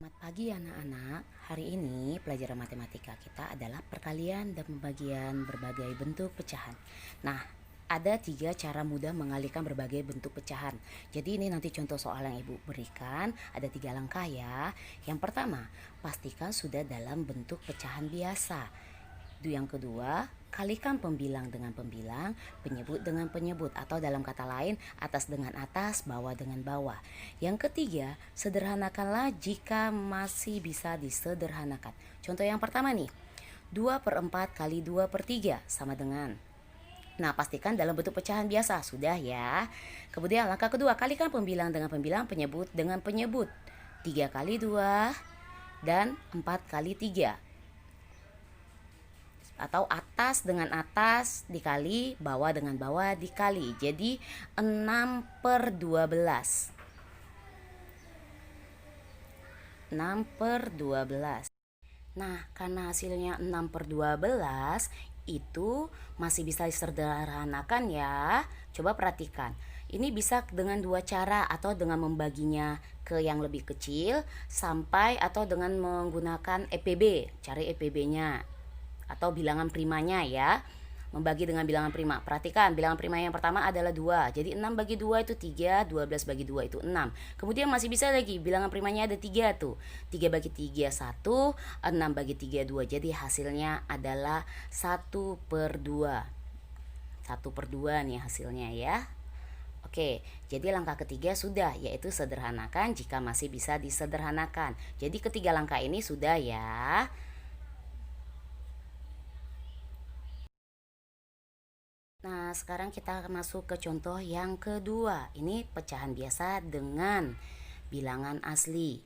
Selamat pagi anak-anak. Hari ini pelajaran matematika kita adalah perkalian dan pembagian berbagai bentuk pecahan. Nah, ada 3 cara mudah mengalihkan berbagai bentuk pecahan. Jadi ini nanti contoh soal yang ibu berikan. Ada 3 langkah ya. Yang pertama, pastikan sudah dalam bentuk pecahan biasa. Yang kedua, kalikan pembilang dengan pembilang, penyebut dengan penyebut, atau dalam kata lain, atas dengan atas, bawah dengan bawah. Yang ketiga, sederhanakanlah jika masih bisa disederhanakan. Contoh yang pertama nih, 2/4 kali 2/3 sama dengan. Nah, pastikan dalam bentuk pecahan biasa, sudah ya. Kemudian langkah kedua, kalikan pembilang dengan pembilang, penyebut dengan penyebut. 3 kali 2 dan 4 kali 3. Atau atas dengan atas dikali bawah dengan bawah dikali. Jadi 6/12. 6/12. Nah, karena hasilnya 6/12 itu masih bisa disederhanakan ya. Coba perhatikan. Ini bisa dengan 2 cara, atau dengan membaginya ke yang lebih kecil sampai, atau dengan menggunakan EPB, cari EPB-nya atau bilangan primanya ya. Membagi dengan bilangan prima. Perhatikan, bilangan prima yang pertama adalah 2. Jadi 6 bagi 2 itu 3, 12 bagi 2 itu 6. Kemudian masih bisa lagi, bilangan primanya ada 3 tuh. 3 bagi 3 1, 6 bagi 3 2. Jadi hasilnya adalah 1/2. 1/2 nih hasilnya ya. Oke, jadi langkah ketiga sudah, yaitu sederhanakan jika masih bisa disederhanakan. Jadi ketiga langkah ini sudah ya. Nah, sekarang kita masuk ke contoh yang kedua. Ini pecahan biasa dengan bilangan asli.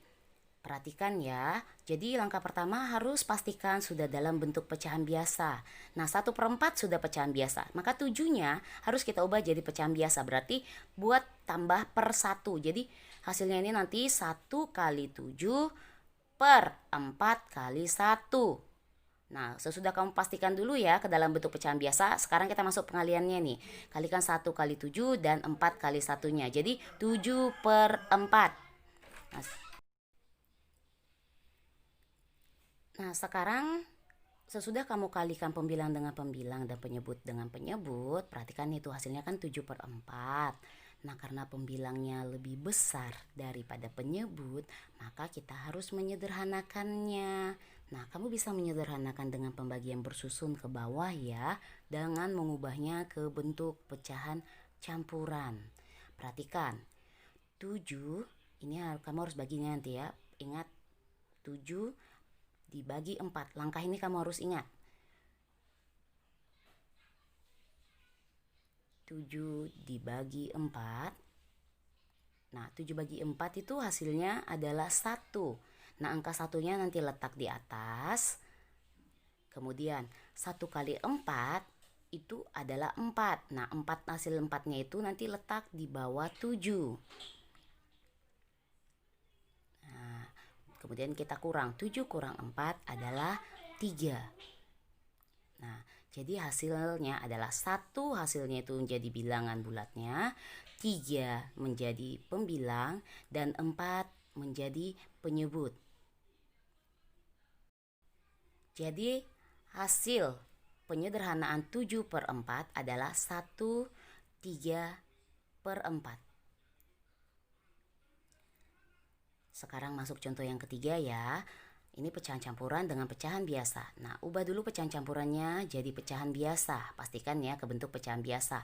Perhatikan ya. Jadi langkah pertama harus pastikan sudah dalam bentuk pecahan biasa. Nah, 1/4 sudah pecahan biasa. Maka 7-nya harus kita ubah jadi pecahan biasa. Berarti buat tambah per 1. Jadi hasilnya ini nanti 1 kali 7 per 4 kali 1. Nah, sesudah kamu pastikan dulu ya ke dalam bentuk pecahan biasa, sekarang kita masuk pengaliannya nih. Kalikan 1 kali 7 dan 4 kali 1-nya. Jadi 7/4. Nah, sekarang sesudah kamu kalikan pembilang dengan pembilang dan penyebut dengan penyebut, perhatikan itu hasilnya kan 7/4. Nah, karena pembilangnya lebih besar daripada penyebut, maka kita harus menyederhanakannya. Nah, kamu bisa menyederhanakan dengan pembagian bersusun ke bawah ya, dengan mengubahnya ke bentuk pecahan campuran. Perhatikan, 7 ini kamu harus baginya nanti ya. Ingat, 7 dibagi 4. Langkah ini kamu harus ingat. 7 dibagi 4. Nah, 7 bagi 4 itu hasilnya adalah 1. Nah, angka satunya nanti letak di atas. Kemudian 1 kali 4 itu adalah 4. Nah, 4 hasil 4-nya itu nanti letak di bawah 7. Nah, kemudian kita kurang. 7 kurang 4 adalah 3. Nah, jadi hasilnya adalah 1 hasilnya itu menjadi bilangan bulatnya, 3 menjadi pembilang, dan 4 menjadi penyebut. Jadi hasil penyederhanaan 7/4 adalah 1/3/4. Sekarang masuk contoh yang ketiga ya. Ini pecahan campuran dengan pecahan biasa. Nah, ubah dulu pecahan campurannya jadi pecahan biasa. Pastikan ya ke bentuk pecahan biasa.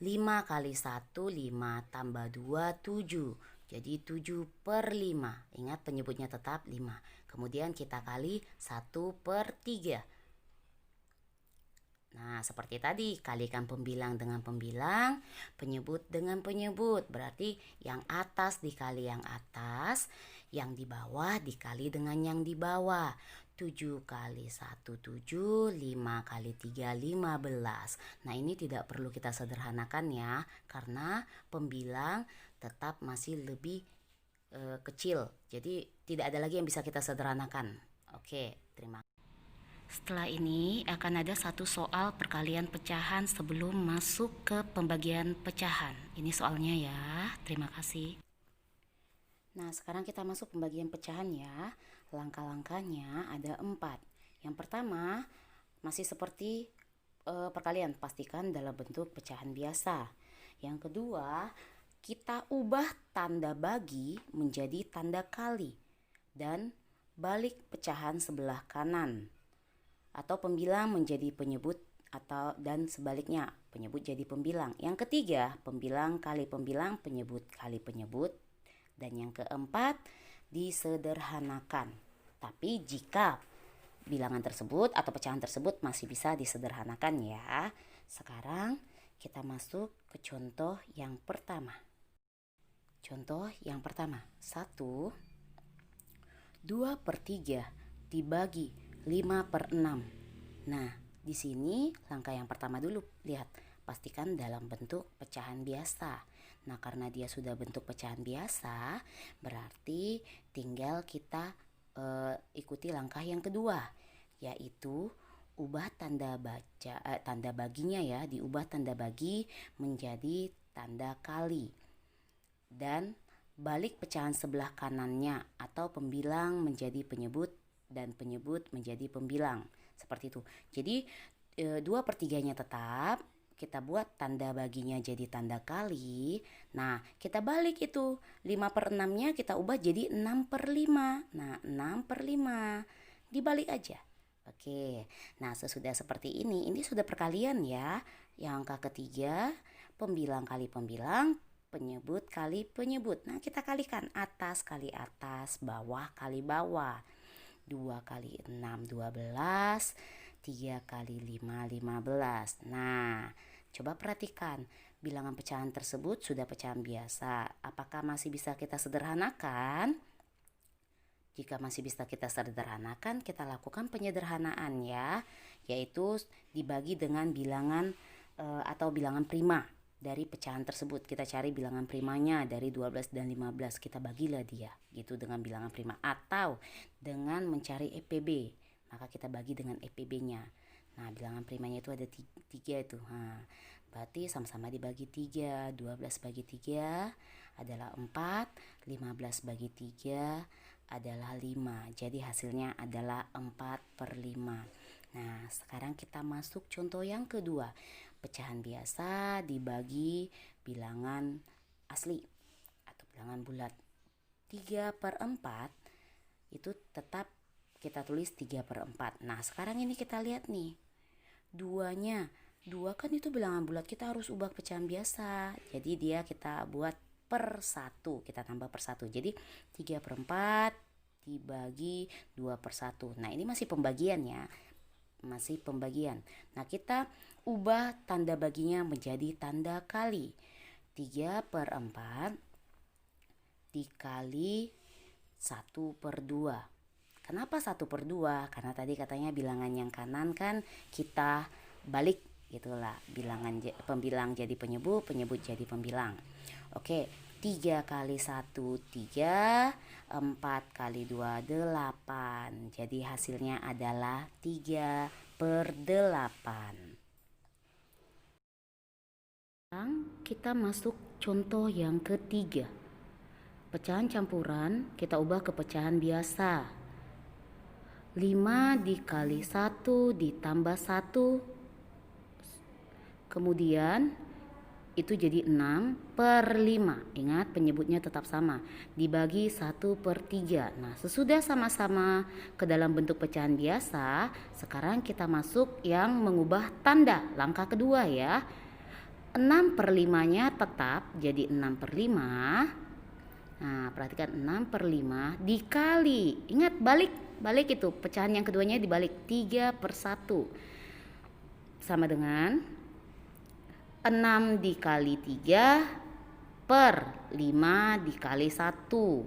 5 kali 1, 5 tambah 2, 7. Jadi 7/5. Ingat penyebutnya tetap 5. Kemudian kita kali 1/3. Nah, seperti tadi, kalikan pembilang dengan pembilang, penyebut dengan penyebut. Berarti yang atas dikali yang atas, yang di bawah dikali dengan yang di bawah. 7 kali 1 7, 5 kali 3 15. Nah, ini tidak perlu kita sederhanakan ya, karena pembilang tetap masih lebih kecil. Jadi tidak ada lagi yang bisa kita sederhanakan. Oke, terima kasih. Setelah ini akan ada satu soal perkalian pecahan sebelum masuk ke pembagian pecahan. Ini soalnya ya. Terima kasih. Nah, sekarang kita masuk pembagian pecahan ya. Langkah-langkahnya ada 4. Yang pertama, masih seperti perkalian, pastikan dalam bentuk pecahan biasa. Yang kedua, kita ubah tanda bagi menjadi tanda kali dan balik pecahan sebelah kanan. Atau pembilang menjadi penyebut dan sebaliknya, penyebut jadi pembilang. Yang ketiga, pembilang kali pembilang, penyebut kali penyebut. Dan yang keempat, disederhanakan. Tapi jika bilangan tersebut atau pecahan tersebut masih bisa disederhanakan ya. Sekarang kita masuk ke contoh yang pertama. Contoh yang pertama, 1, 2/3 dibagi 5/6. Nah, di sini langkah yang pertama dulu, lihat, pastikan dalam bentuk pecahan biasa. Nah, karena dia sudah bentuk pecahan biasa, berarti tinggal kita ikuti langkah yang kedua, yaitu ubah tanda baginya ya, diubah tanda bagi menjadi tanda kali dan balik pecahan sebelah kanannya atau pembilang menjadi penyebut dan penyebut menjadi pembilang, seperti itu. Jadi 2/3-nya tetap, kita buat tanda baginya jadi tanda kali. Nah, kita balik itu 5/6-nya kita ubah jadi 6/5. Nah, 6/5 dibalik aja. Oke, nah sesudah seperti ini sudah perkalian ya. Yang angka ketiga, pembilang kali pembilang, penyebut kali penyebut. Nah, kita kalikan atas kali atas, bawah kali bawah. 2 kali 6, 12. 3 kali 5, 15. Nah, coba perhatikan, bilangan pecahan tersebut sudah pecahan biasa. Apakah masih bisa kita sederhanakan? Jika masih bisa kita sederhanakan, kita lakukan penyederhanaan ya, yaitu dibagi dengan bilangan atau bilangan prima dari pecahan tersebut. Kita cari bilangan primanya dari 12 dan 15, kita bagilah dia gitu dengan bilangan prima, atau dengan mencari EPB. Maka kita bagi dengan EPB-nya. Nah, bilangan primanya itu ada 3 itu. Nah, berarti sama-sama dibagi 3. 12 bagi 3 adalah 4. 15 bagi 3 adalah 5. Jadi hasilnya adalah 4/5. Nah, sekarang kita masuk contoh yang kedua. Pecahan biasa dibagi bilangan asli atau bilangan bulat. 3/4 itu tetap kita tulis 3/4. Nah, sekarang ini kita lihat nih, 2 kan itu bilangan bulat, kita harus ubah pecahan biasa. Jadi dia kita buat per 1, kita tambah per 1. Jadi 3/4 dibagi 2/1. Nah, ini masih pembagian ya, masih pembagian. Nah, kita ubah tanda baginya menjadi tanda kali. 3/4 dikali 1/2. Kenapa 1/2? Karena tadi katanya bilangan yang kanan kan kita balik gitulah, pembilang jadi penyebut, penyebut jadi pembilang. Oke, 3 kali 1 3, 4 kali 2 8. Jadi hasilnya adalah 3/8. Sekarang kita masuk contoh yang ketiga. Pecahan campuran kita ubah ke pecahan biasa. 5 dikali 1 ditambah 1, kemudian itu jadi 6/5. Ingat, penyebutnya tetap sama, dibagi 1/3. Nah, sesudah sama-sama ke dalam bentuk pecahan biasa, sekarang kita masuk yang mengubah tanda, langkah kedua ya. 6/5-nya tetap jadi 6/5. Nah, perhatikan, 6/5 dikali, ingat balik itu, pecahan yang keduanya dibalik, 3/1 sama dengan 6 dikali 3 per 5 dikali 1.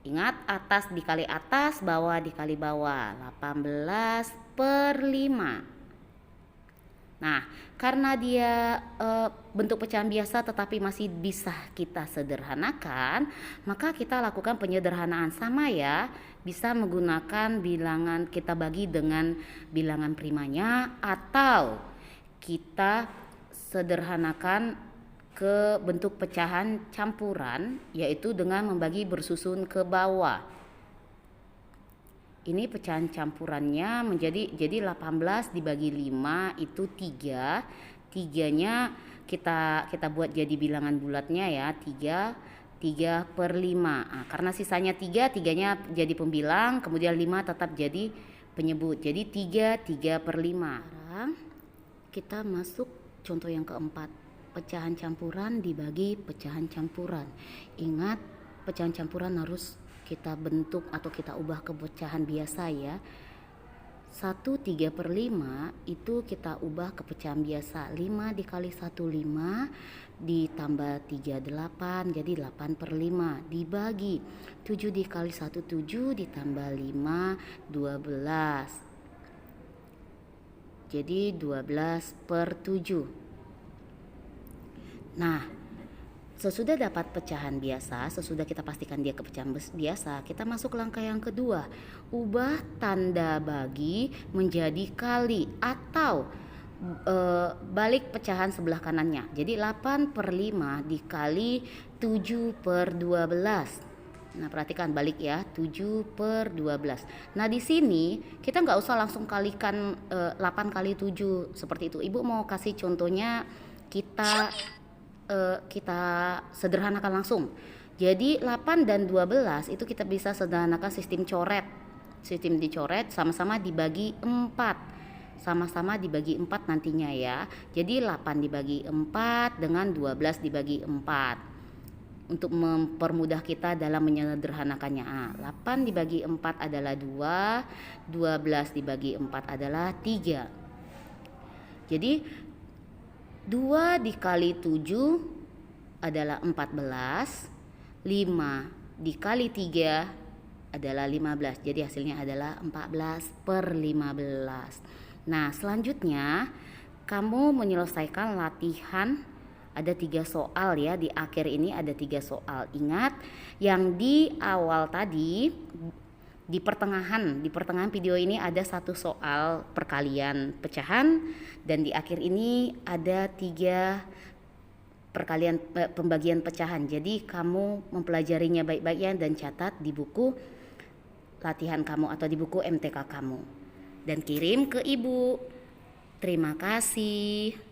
Ingat, atas dikali atas, bawah dikali bawah, 18/5. Nah, karena dia bentuk pecahan biasa tetapi masih bisa kita sederhanakan, maka kita lakukan penyederhanaan sama ya. Bisa menggunakan bilangan, kita bagi dengan bilangan primanya, atau kita sederhanakan ke bentuk pecahan campuran, yaitu dengan membagi bersusun ke bawah. Ini pecahan campurannya jadi 18 dibagi 5 itu 3. 3-nya kita buat jadi bilangan bulatnya ya, 3/5. Nah, karena sisanya 3-nya jadi pembilang, kemudian 5 tetap jadi penyebut. Jadi 3/5. Sekarang kita masuk contoh yang keempat. Pecahan campuran dibagi pecahan campuran. Ingat, pecahan campuran harus kita bentuk atau kita ubah ke pecahan biasa ya. 1/3/5 itu kita ubah ke pecahan biasa. 5 dikali 1 5 ditambah 3 8 jadi 8/5 dibagi 7 dikali 1 7 ditambah 5 12 jadi 12/7. Nah, sesudah dapat pecahan biasa, sesudah kita pastikan dia ke pecahan biasa, kita masuk langkah yang kedua. Ubah tanda bagi menjadi kali atau balik pecahan sebelah kanannya. Jadi 8/5 dikali 7/12. Nah, perhatikan balik ya, 7/12. Nah, di sini kita nggak usah langsung kalikan 8 kali 7 seperti itu. Ibu mau kasih contohnya, kita sederhanakan langsung. Jadi 8 dan 12 itu kita bisa sederhanakan sistem coret. Sistem dicoret sama-sama dibagi 4. Sama-sama dibagi 4 nantinya ya. Jadi 8 dibagi 4 dengan 12 dibagi 4. Untuk mempermudah kita dalam menyederhanakannya. 8 dibagi 4 adalah 2, 12 dibagi 4 adalah 3. Jadi 2 dikali 7 adalah 14, 5 dikali 3 adalah 15. Jadi hasilnya adalah 14/15. Nah, selanjutnya kamu menyelesaikan latihan. Ada 3 soal ya, di akhir ini ada 3 soal. Ingat, yang di awal tadi di pertengahan video ini ada 1 soal perkalian pecahan, dan di akhir ini ada 3 perkalian pembagian pecahan. Jadi kamu mempelajarinya baik-baik ya, dan catat di buku latihan kamu atau di buku MTK kamu dan kirim ke ibu. Terima kasih.